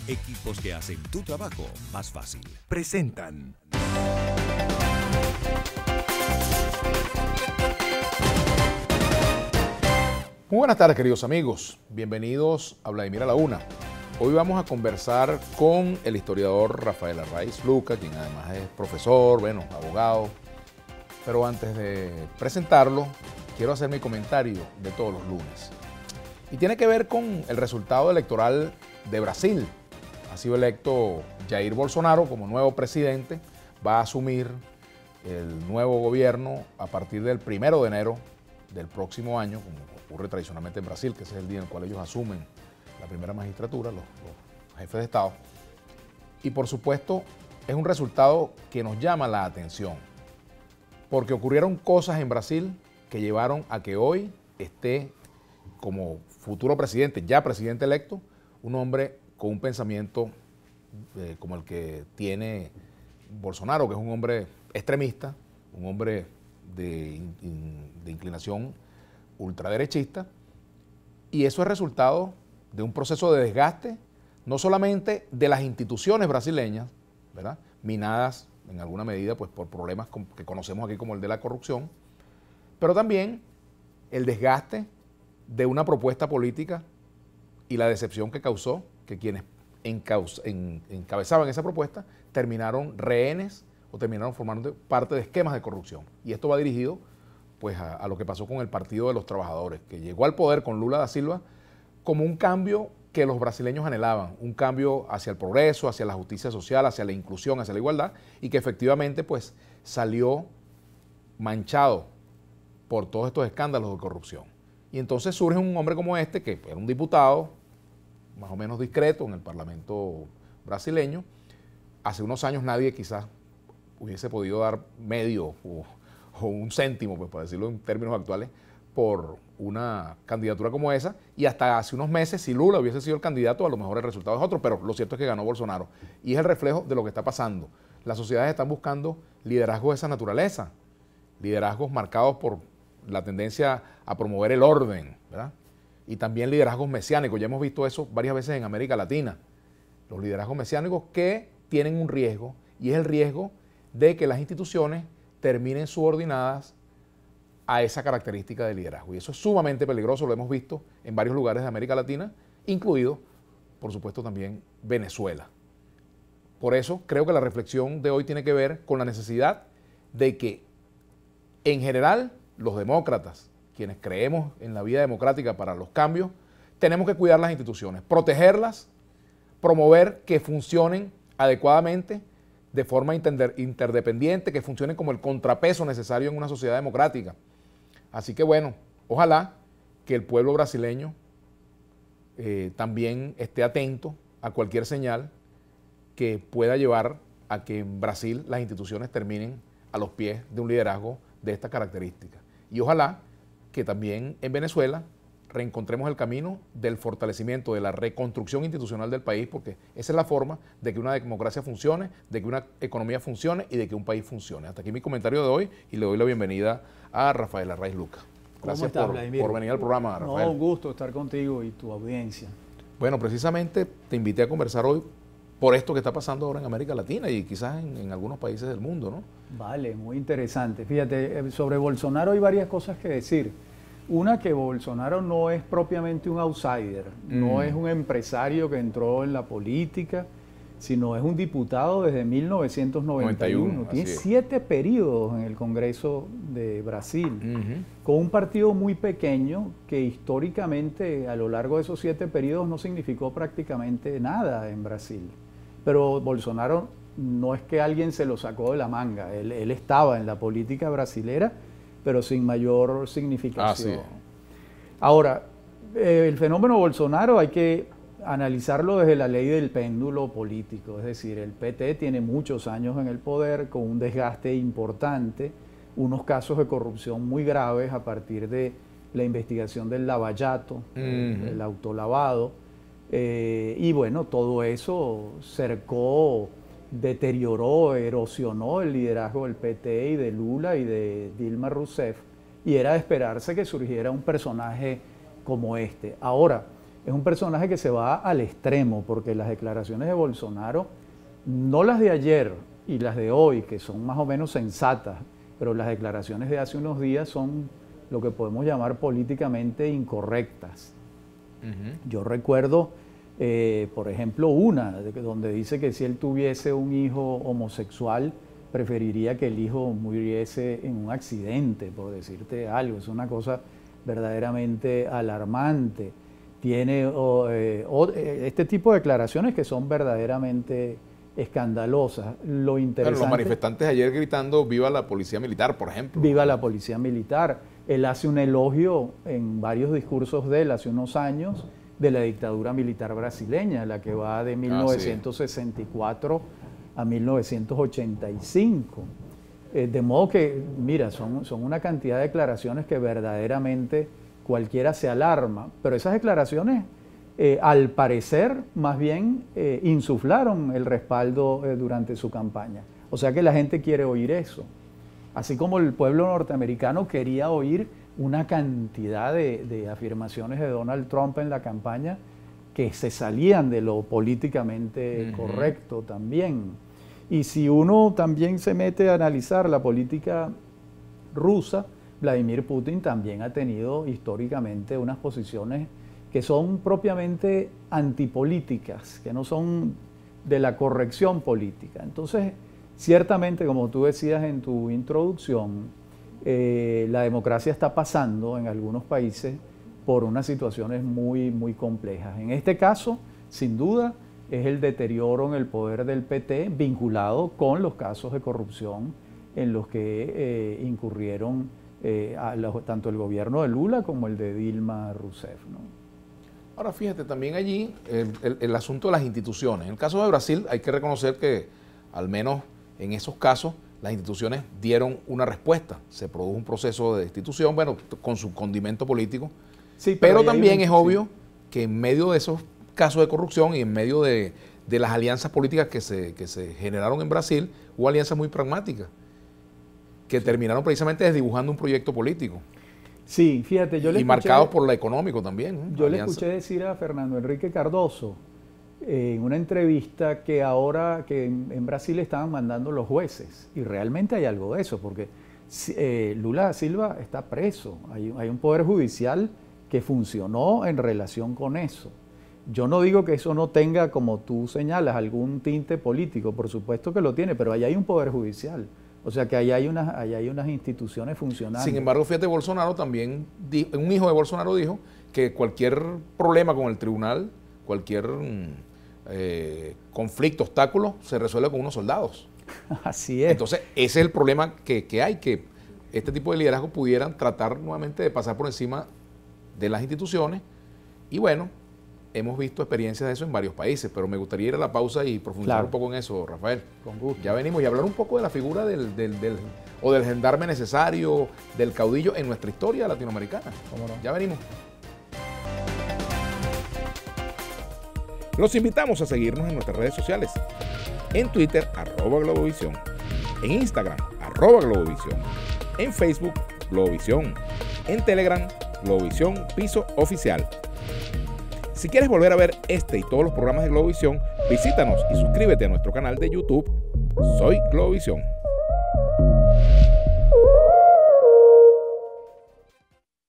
Equipos que hacen tu trabajo más fácil. Presentan. Muy buenas tardes, queridos amigos. Bienvenidos a Vladimir a la Una. Hoy vamos a conversar con el historiador Rafael Arraiz Luca, quien además es profesor, abogado. Pero antes de presentarlo, quiero hacer mi comentario de todos los lunes. Y tiene que ver con el resultado electoral de Brasil. Ha sido electo Jair Bolsonaro como nuevo presidente. Va a asumir el nuevo gobierno a partir del 1 de enero del próximo año, como ocurre tradicionalmente en Brasil, que ese es el día en el cual ellos asumen la primera magistratura, los jefes de Estado. Y por supuesto, es un resultado que nos llama la atención, porque ocurrieron cosas en Brasil que llevaron a que hoy esté como futuro presidente, ya presidente electo, un hombre con un pensamiento como el que tiene Bolsonaro, que es un hombre extremista, un hombre de inclinación ultraderechista, y eso es resultado de un proceso de desgaste, no solamente de las instituciones brasileñas, ¿verdad?, minadas en alguna medida pues, por problemas que conocemos aquí como el de la corrupción, pero también el desgaste de una propuesta política y la decepción que causó que quienes encabezaban esa propuesta terminaron rehenes o terminaron formando parte de esquemas de corrupción. Y esto va dirigido pues, a lo que pasó con el Partido de los Trabajadores, que llegó al poder con Lula da Silva como un cambio que los brasileños anhelaban, un cambio hacia el progreso, hacia la justicia social, hacia la inclusión, hacia la igualdad, y que efectivamente pues, salió manchado por todos estos escándalos de corrupción. Y entonces surge un hombre como este, que era un diputado más o menos discreto en el Parlamento brasileño. Hace unos años nadie quizás hubiese podido dar medio o un céntimo, pues, para decirlo en términos actuales, por una candidatura como esa, y hasta hace unos meses, si Lula hubiese sido el candidato, a lo mejor el resultado es otro, pero lo cierto es que ganó Bolsonaro. Y es el reflejo de lo que está pasando. Las sociedades están buscando liderazgos de esa naturaleza, liderazgos marcados por la tendencia a promover el orden, ¿verdad? Y también liderazgos mesiánicos. Ya hemos visto eso varias veces en América Latina. Los liderazgos mesiánicos que tienen un riesgo, y es el riesgo de que las instituciones terminen subordinadas a esa característica de liderazgo. Y eso es sumamente peligroso, lo hemos visto en varios lugares de América Latina, incluido, por supuesto, también Venezuela. Por eso creo que la reflexión de hoy tiene que ver con la necesidad de que, en general, los demócratas, quienes creemos en la vida democrática para los cambios, tenemos que cuidar las instituciones, protegerlas, promover que funcionen adecuadamente, de forma interdependiente, que funcionen como el contrapeso necesario en una sociedad democrática. Así que bueno, ojalá que el pueblo brasileño también esté atento a cualquier señal que pueda llevar a que en Brasil las instituciones terminen a los pies de un liderazgo de esta característica. Y ojalá que también en Venezuela reencontremos el camino del fortalecimiento, de la reconstrucción institucional del país, porque esa es la forma de que una democracia funcione, de que una economía funcione y de que un país funcione. Hasta aquí mi comentario de hoy y le doy la bienvenida a Rafael Arraiz Luca. Gracias por venir al programa, Rafael. No, un gusto estar contigo y tu audiencia. Bueno, precisamente te invité a conversar hoy por esto que está pasando ahora en América Latina y quizás en algunos países del mundo, ¿no? Vale, muy interesante. Fíjate, sobre Bolsonaro hay varias cosas que decir. Una, que Bolsonaro no es propiamente un outsider, no es un empresario que entró en la política, sino es un diputado desde 1991. Tiene 7 periodos en el Congreso de Brasil, con un partido muy pequeño que históricamente a lo largo de esos 7 periodos no significó prácticamente nada en Brasil. Pero Bolsonaro no es que alguien se lo sacó de la manga, él estaba en la política brasilera, pero sin mayor significación. Ahora, el fenómeno Bolsonaro hay que analizarlo desde la ley del péndulo político, es decir, el PT tiene muchos años en el poder con un desgaste importante, unos casos de corrupción muy graves a partir de la investigación del lavallato, el autolavado, y bueno, todo eso cercó, deterioró, erosionó el liderazgo del PT y de Lula y de Dilma Rousseff, y era de esperarse que surgiera un personaje como este. Ahora, es un personaje que se va al extremo, porque las declaraciones de Bolsonaro, no las de ayer y las de hoy, que son más o menos sensatas, pero las declaraciones de hace unos días son lo que podemos llamar políticamente incorrectas. Yo recuerdo, por ejemplo, donde dice que si él tuviese un hijo homosexual, preferiría que el hijo muriese en un accidente, por decirte algo. Es una cosa verdaderamente alarmante. Tiene este tipo de declaraciones que son verdaderamente escandalosas. Lo interesante, los manifestantes ayer gritando "viva la policía militar", por ejemplo. Viva la policía militar. Él hace un elogio en varios discursos de él hace unos años de la dictadura militar brasileña, la que va de 1964 a 1985. De modo que, mira, son una cantidad de declaraciones que verdaderamente cualquiera se alarma, pero esas declaraciones, al parecer, más bien insuflaron el respaldo durante su campaña. O sea que la gente quiere oír eso. Así como el pueblo norteamericano quería oír una cantidad de afirmaciones de Donald Trump en la campaña que se salían de lo políticamente correcto también. Y si uno también se mete a analizar la política rusa, Vladimir Putin también ha tenido históricamente unas posiciones que son propiamente antipolíticas, que no son de la corrección política. Entonces, ciertamente, como tú decías en tu introducción, la democracia está pasando en algunos países por unas situaciones muy, muy complejas. En este caso, sin duda, es el deterioro en el poder del PT vinculado con los casos de corrupción en los que incurrieron tanto el gobierno de Lula como el de Dilma Rousseff, ¿no? Ahora fíjate, también allí el asunto de las instituciones. En el caso de Brasil hay que reconocer que al menos en esos casos las instituciones dieron una respuesta. Se produjo un proceso de destitución, bueno, con su condimento político. Sí, pero también es obvio que en medio de esos casos de corrupción y en medio de las alianzas políticas que se generaron en Brasil, hubo alianzas muy pragmáticas que terminaron precisamente desdibujando un proyecto político. Sí, fíjate, yo le escuché, marcados por lo económico también, ¿no? Yo le escuché decir a Fernando Enrique Cardoso en una entrevista que ahora que en Brasil estaban mandando los jueces, y realmente hay algo de eso, porque Lula da Silva está preso, hay un poder judicial que funcionó en relación con eso. Yo no digo que eso no tenga, como tú señalas, algún tinte político, por supuesto que lo tiene, pero ahí hay un poder judicial. O sea que ahí hay unas instituciones funcionando. Sin embargo, fíjate, Bolsonaro también, un hijo de Bolsonaro dijo que cualquier problema con el tribunal, cualquier conflicto, obstáculo, se resuelve con unos soldados. Así es. Entonces, ese es el problema que hay, que este tipo de liderazgo pudieran tratar nuevamente de pasar por encima de las instituciones. Y bueno, hemos visto experiencias de eso en varios países, pero me gustaría ir a la pausa y profundizar un poco en eso, Rafael. Con gusto. Ya venimos y hablar un poco de la figura del gendarme necesario, del caudillo en nuestra historia latinoamericana. ¿Cómo no? Ya venimos. Los invitamos a seguirnos en nuestras redes sociales. En Twitter, @Globovisión. En Instagram, @Globovisión. En Facebook, Globovisión. En Telegram, Globovisión Piso Oficial. Si quieres volver a ver este y todos los programas de Globovisión, visítanos y suscríbete a nuestro canal de YouTube. Soy Globovisión.